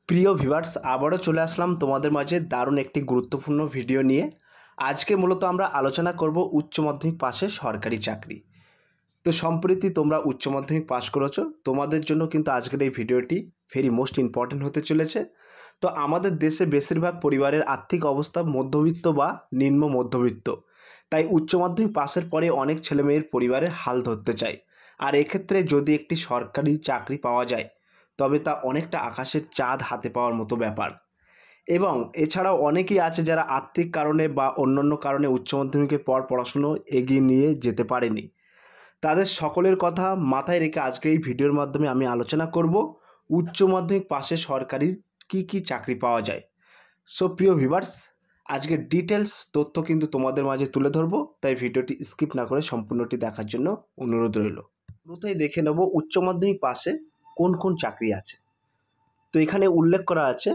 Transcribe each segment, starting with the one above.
প্রিয় ভিউয়ার্স, আবারও চলে আসলাম তোমাদের মাঝে দারুণ একটি গুরুত্বপূর্ণ ভিডিও নিয়ে। আজকে মূলত আমরা আলোচনা করব উচ্চ মাধ্যমিক পাশে সরকারি চাকরি। তো সম্প্রতি তোমরা উচ্চ মাধ্যমিক পাশ করেছো, তোমাদের জন্য কিন্তু আজকের এই ভিডিওটি ভেরি মোস্ট ইম্পর্ট্যান্ট হতে চলেছে। তো আমাদের দেশে বেশিরভাগ পরিবারের আর্থিক অবস্থা মধ্যবিত্ত বা নিম্ন মধ্যবিত্ত, তাই উচ্চ মাধ্যমিক পাশের পরে অনেক ছেলেমেয়ের পরিবারের হাল ধরতে চায়। আর এক্ষেত্রে যদি একটি সরকারি চাকরি পাওয়া যায় তবে তা অনেকটা আকাশের চাঁদ হাতে পাওয়ার মতো ব্যাপার। এবং এছাড়াও অনেকেই আছে যারা আর্থিক কারণে বা অন্যান্য কারণে উচ্চ মাধ্যমিকের পর পড়াশুনো এগিয়ে নিয়ে যেতে পারেনি। তাদের সকলের কথা মাথায় রেখে আজকে এই ভিডিওর মাধ্যমে আমি আলোচনা করব উচ্চ মাধ্যমিক পাশে সরকারি কি চাকরি পাওয়া যায়। সো প্রিয় ভিউয়ার্স, আজকে ডিটেলস তথ্য কিন্তু তোমাদের মাঝে তুলে ধরবো, তাই ভিডিওটি স্কিপ না করে সম্পূর্ণটি দেখার জন্য অনুরোধ রইল। শুরুতেই দেখে নেব উচ্চ মাধ্যমিক পাশে কোন কোন চাকরি আছে। তো এখানে উল্লেখ করা আছে,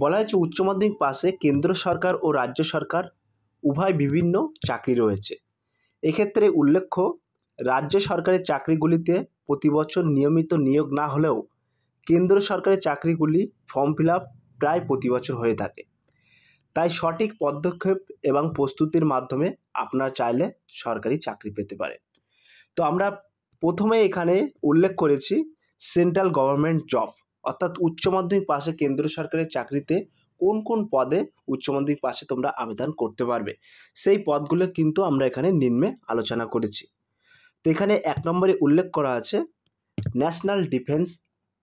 বলা হয়েছে উচ্চ মাধ্যমিক পাশে কেন্দ্র সরকার ও রাজ্য সরকার উভয় বিভিন্ন চাকরি রয়েছে। এক্ষেত্রে উল্লেখ্য, রাজ্য সরকারের চাকরিগুলিতে প্রতি বছর নিয়মিত নিয়োগ না হলেও কেন্দ্র সরকারের চাকরিগুলি ফর্ম ফিল আপ প্রায় প্রতি বছর হয়ে থাকে। তাই সঠিক পদক্ষেপ এবং প্রস্তুতির মাধ্যমে আপনারা চাইলে সরকারি চাকরি পেতে পারেন। তো আমরা প্রথমে এখানে উল্লেখ করেছি সেন্ট্রাল গভর্নমেন্ট জব, অর্থাৎ উচ্চ মাধ্যমিক পাশে কেন্দ্র সরকারের চাকরিতে কোন কোন পদে উচ্চ মাধ্যমিক পাশে তোমরা আবেদন করতে পারবে, সেই পদগুলো কিন্তু আমরা এখানে নিম্নে আলোচনা করেছি। তো এখানে 1 নম্বরে উল্লেখ করা আছে ন্যাশনাল ডিফেন্স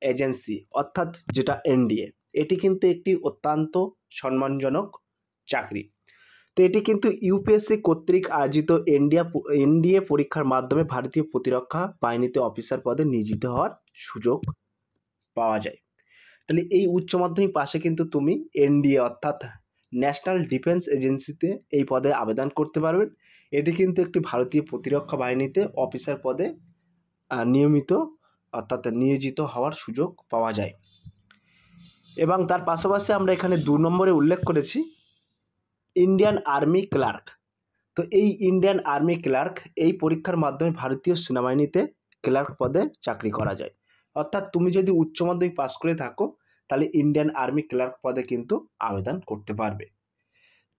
এজেন্সি, অর্থাৎ যেটা এনডিএ। এটি কিন্তু একটি অত্যন্ত সম্মানজনক চাকরি। তো এটি কিন্তু ইউপিএসসি কর্তৃক আয়োজিত এনডিএ পরীক্ষার মাধ্যমে ভারতীয় প্রতিরক্ষা বাহিনীতে অফিসার পদে নিয়োজিত হওয়ার সুযোগ পাওয়া যায়। তাহলে এই উচ্চ মাধ্যমিক পাশে কিন্তু তুমি এনডিএ অর্থাৎ ন্যাশনাল ডিফেন্স এজেন্সিতে এই পদে আবেদন করতে পারবেন। এটি কিন্তু একটি ভারতীয় প্রতিরক্ষা বাহিনীতে অফিসার পদে নিয়মিত অর্থাৎ নিয়োজিত হওয়ার সুযোগ পাওয়া যায়। এবং তার পাশাপাশি আমরা এখানে 2 নম্বরে উল্লেখ করেছি ইন্ডিয়ান আর্মি ক্লার্ক। তো এই ইন্ডিয়ান আর্মি ক্লার্ক এই পরীক্ষার মাধ্যমে ভারতীয় সেনাবাহিনীতে ক্লার্ক পদে চাকরি করা যায়। অর্থাৎ তুমি যদি উচ্চ মাধ্যমিক পাস করে থাকো তাহলে ইন্ডিয়ান আর্মি ক্লার্ক পদে কিন্তু আবেদন করতে পারবে।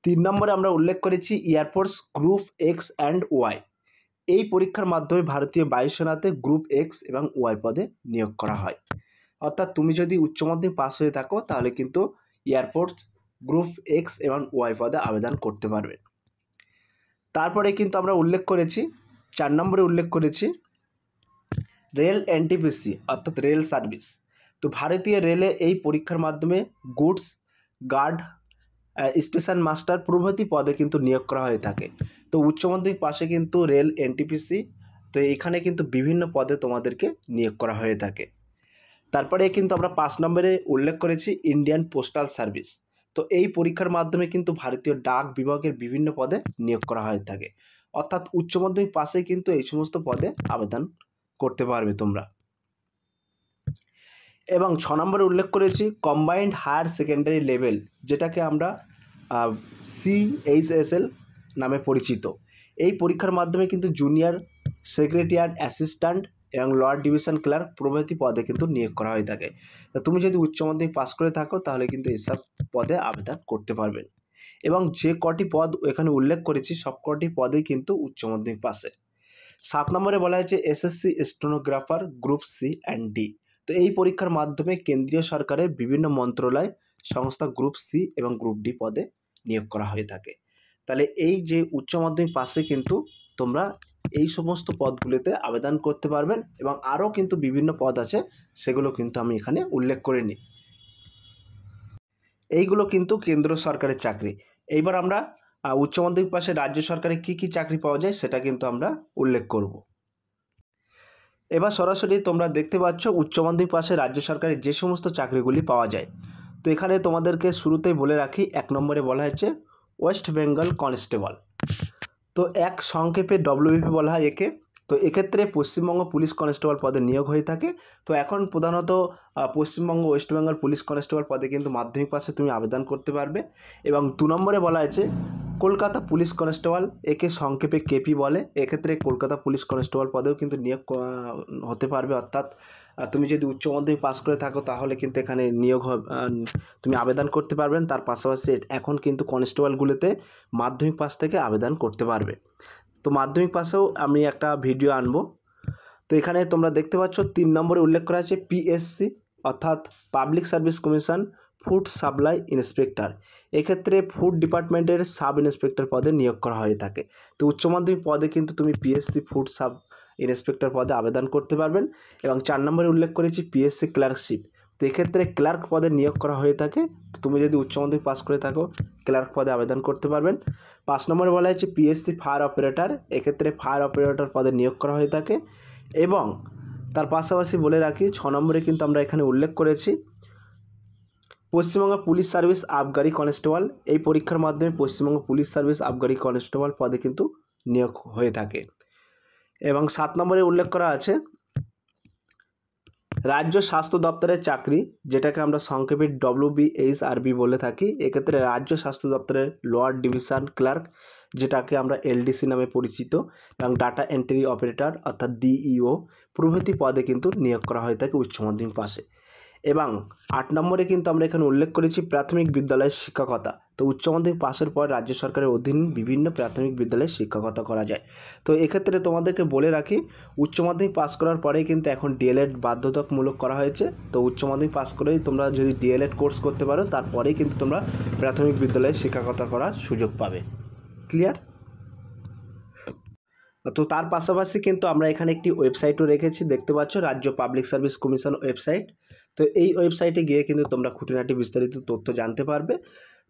3 নম্বরে আমরা উল্লেখ করেছি air force group X and Y. এই পরীক্ষার মাধ্যমে ভারতীয় বায়ুসেনাতে গ্রুপ এক্স এবং ওয়াই পদে নিয়োগ করা হয়। অর্থাৎ তুমি যদি উচ্চ মাধ্যমিক পাস হয়ে থাকো তাহলে কিন্তু এয়ারফোর্স গ্রুপ এক্স এবং ওয়াই পদে আবেদন করতে পারবে। তারপরে কিন্তু আমরা উল্লেখ করেছি 4 নম্বরে উল্লেখ করেছি রেল এনটিপিসি, অর্থাৎ রেল সার্ভিস। তো ভারতীয় রেলে এই পরীক্ষার মাধ্যমে গুডস গার্ড, স্টেশন মাস্টার প্রভৃতি পদে কিন্তু নিয়োগ করা হয়ে থাকে। তো উচ্চ মাধ্যমিক পাশে কিন্তু রেল এনটিপিসি, তো এখানে কিন্তু বিভিন্ন পদে তোমাদেরকে নিয়োগ করা হয়ে থাকে। তারপরে কিন্তু আমরা 5 নম্বরে উল্লেখ করেছি ইন্ডিয়ান পোস্টাল সার্ভিস। তো এই পরীক্ষার মাধ্যমে কিন্তু ভারতীয় ডাক বিভাগের বিভিন্ন পদে নিয়োগ করা হয়ে থাকে। অর্থাৎ উচ্চ মাধ্যমিক পাশে কিন্তু এই সমস্ত পদে আবেদন করতে পারবে তোমরা। এবং 6 নম্বরে উল্লেখ করেছি কম্বাইন্ড হায়ার সেকেন্ডারি লেভেল, যেটাকে আমরা CHSL নামে পরিচিত। এই পরীক্ষার মাধ্যমে কিন্তু জুনিয়র সেক্রেটারিয়েট অ্যাসিস্ট্যান্ট এবং লোয়ার ডিভিশন ক্লার্ক প্রভৃতি পদে কিন্তু নিয়োগ করা হয়ে থাকে। তা তুমি যদি উচ্চ মাধ্যমিক পাস করে থাকো তাহলে কিন্তু এইসব পদে আবেদন করতে পারবেন। এবং যে কটি পদ এখানে উল্লেখ করেছি সব কটি পদেই কিন্তু উচ্চ মাধ্যমিক পাশে। 7 নম্বরে বলা হয়েছে SSC stenographer group C and D. তো এই পরীক্ষার মাধ্যমে কেন্দ্রীয় সরকারের বিভিন্ন মন্ত্রণালয় সংস্থা গ্রুপ সি এবং গ্রুপ ডি পদে নিয়োগ করা হয়ে থাকে। তাহলে এই যে উচ্চ মাধ্যমিক পাশে কিন্তু তোমরা এই সমস্ত পদগুলিতে আবেদন করতে পারবেন। এবং আরও কিন্তু বিভিন্ন পদ আছে, সেগুলো কিন্তু আমি এখানে উল্লেখ করে নিই। এইগুলো কিন্তু কেন্দ্র সরকারের চাকরি। এইবার আমরা উচ্চ মাধ্যমিক পাশে রাজ্য সরকারে কি চাকরি পাওয়া যায় সেটা কিন্তু আমরা উল্লেখ করব। এবার সরাসরি তোমরা দেখতে পাচ্ছ উচ্চ মাধ্যমিক পাশে রাজ্য সরকারের যে সমস্ত চাকরিগুলি পাওয়া যায়। তো এখানে তোমাদেরকে শুরুতেই বলে রাখি 1 নম্বরে বলা হয়েছে ওয়েস্ট বেঙ্গল কনস্টেবল। তো এক সংক্ষেপে ডব্লিউবিপি বলা হয় একে। তো এক্ষেত্রে পশ্চিমবঙ্গ পুলিশ কনস্টেবল পদে নিয়োগ হয়ে থাকে। তো এখন প্রধানত Paschimbanga West Bengal police constable পদে কিন্তু মাধ্যমিক পাশে তুমি আবেদন করতে পারবে। এবং 2 নম্বরে বলা হয়েছে কলকাতা পুলিশ কনস্টেবল, একে সংক্ষেপে কেপি বলে। এক্ষেত্রে কলকাতা পুলিশ কনস্টেবল পদেও কিন্তু নিয়োগ হতে পারবে, অর্থাৎ তুমি যদি উচ্চ মাধ্যমিক পাস করে থাকো তাহলে কিন্তু এখানে নিয়োগ তুমি আবেদন করতে পারবেন। তার পাশাপাশি এখন কিন্তু কনস্টেবলগুলোতে মাধ্যমিক পাস থেকে আবেদন করতে পারবে। তো মাধ্যমিক পাসেও আমি একটা ভিডিও আনবো। তো এখানে তোমরা দেখতে পাচ্ছ 3 নম্বরে উল্লেখ করা আছে পিএসসি অর্থাৎ public service commission food supply inspector. এক্ষেত্রে ফুড ডিপার্টমেন্টের সাব ইন্সপেক্টর পদে নিয়োগ করা হয়ে থাকে। তো উচ্চ মাধ্যমিক পদে কিন্তু তুমি পিএসসি ফুড সাব ইন্সপেক্টর পদে আবেদন করতে পারবেন। এবং 4 নম্বরে উল্লেখ করেছি পিএসসি ক্লার্কশিপ। তো এক্ষেত্রে ক্লার্ক পদে নিয়োগ করা হয়ে থাকে। তো তুমি যদি উচ্চ মাধ্যমিক পাস করে থাকো ক্লার্ক পদে আবেদন করতে পারবেন। 5 নম্বরে বলা হয়েছে পিএসসি ফায়ার অপারেটর। এক্ষেত্রে ফায়ার অপারেটর পদে নিয়োগ করা হয়ে থাকে। এবং তার পাশাপাশি বলে রাখি 6 নম্বরে কিন্তু আমরা এখানে উল্লেখ করেছি পশ্চিমবঙ্গ পুলিশ সার্ভিস আবগারি কনস্টেবল। এই পরীক্ষার মাধ্যমে পশ্চিমবঙ্গ পুলিশ সার্ভিস আবগারি কনস্টেবল পদে কিন্তু নিয়োগ হয়ে থাকে। এবং 7 নম্বরে উল্লেখ করা আছে রাজ্য স্বাস্থ্য দপ্তরের চাকরি, যেটাকে আমরা সংক্ষেপে WBHRB বলে থাকি। এক্ষেত্রে রাজ্য স্বাস্থ্য দপ্তরের লোয়ার ডিভিশন ক্লার্ক, যেটাকে আমরা LDC নামে পরিচিত, এবং ডাটা এন্ট্রি অপারেটর অর্থাৎ DEO প্রভৃতি পদে কিন্তু নিয়োগ করা হয়ে থাকে উচ্চ মাধ্যমিক পাশে। এবং 8 নম্বরে কিন্তু আমরা এখানে উল্লেখ করেছি প্রাথমিক বিদ্যালয়ের শিক্ষকতা। তো উচ্চ মাধ্যমিক পাশের পর রাজ্য সরকারের অধীন বিভিন্ন প্রাথমিক বিদ্যালয়ে শিক্ষকতা করা যায়। তো এক্ষেত্রে তোমাদেরকে বলে রাখি উচ্চ মাধ্যমিক পাস করার পরেই কিন্তু এখন DLED বাধ্যতামূলক করা হয়েছে। তো উচ্চ মাধ্যমিক পাস করেই তোমরা যদি DLED কোর্স করতে পারো তারপরেই কিন্তু তোমরা প্রাথমিক বিদ্যালয়ে শিক্ষকতা করার সুযোগ পাবে। ক্লিয়ার? তো তার পাশাপাশি কিন্তু আমরা এখানে একটি ওয়েবসাইটও রেখেছি, দেখতে পাচ্ছ রাজ্য পাবলিক সার্ভিস কমিশন ওয়েবসাইট। তো এই ওয়েবসাইটে গিয়ে কিন্তু তোমরা খুঁটিনাটি বিস্তারিত তথ্য জানতে পারবে।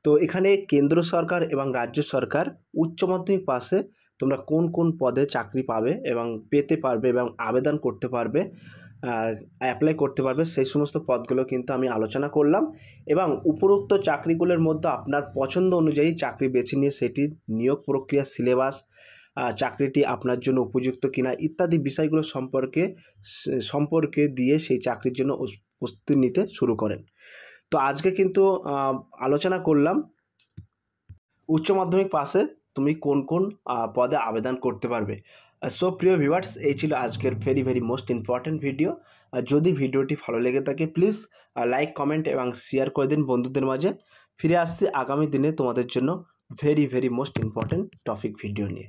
তো এখানে কেন্দ্র সরকার এবং রাজ্য সরকার উচ্চ মাধ্যমিক পাশে তোমরা কোন কোন পদে চাকরি পাবে এবং পেতে পারবে এবং আবেদন করতে পারবে, অ্যাপ্লাই করতে পারবে, সেই সমস্ত পদগুলো কিন্তু আমি আলোচনা করলাম। এবং উপরোক্ত চাকরিগুলোর মধ্যে আপনার পছন্দ অনুযায়ী চাকরি বেছে নিয়ে সেটির নিয়োগ প্রক্রিয়া, সিলেবাস, চাকরিটি আপনার জন্য উপযুক্ত কিনা ইত্যাদি বিষয়গুলো সম্পর্কে দিয়ে সেই চাকরির জন্য প্রস্তুতি নিতে শুরু করেন। তো আজকে কিন্তু আলোচনা করলাম উচ্চ মাধ্যমিক পাশে তুমি কোন কোন পদে আবেদন করতে পারবে। সো প্রিয় ভিউয়ার্স, এই ছিল আজকের ভেরি মোস্ট ইম্পর্ট্যান্ট ভিডিও। যদি ভিডিওটি ভালো লেগে থাকে প্লিজ লাইক, কমেন্ট এবং শেয়ার করে দিন বন্ধুদের মাঝে। ফিরে আসছি আগামী দিনে তোমাদের জন্য very most important topic video নিয়ে।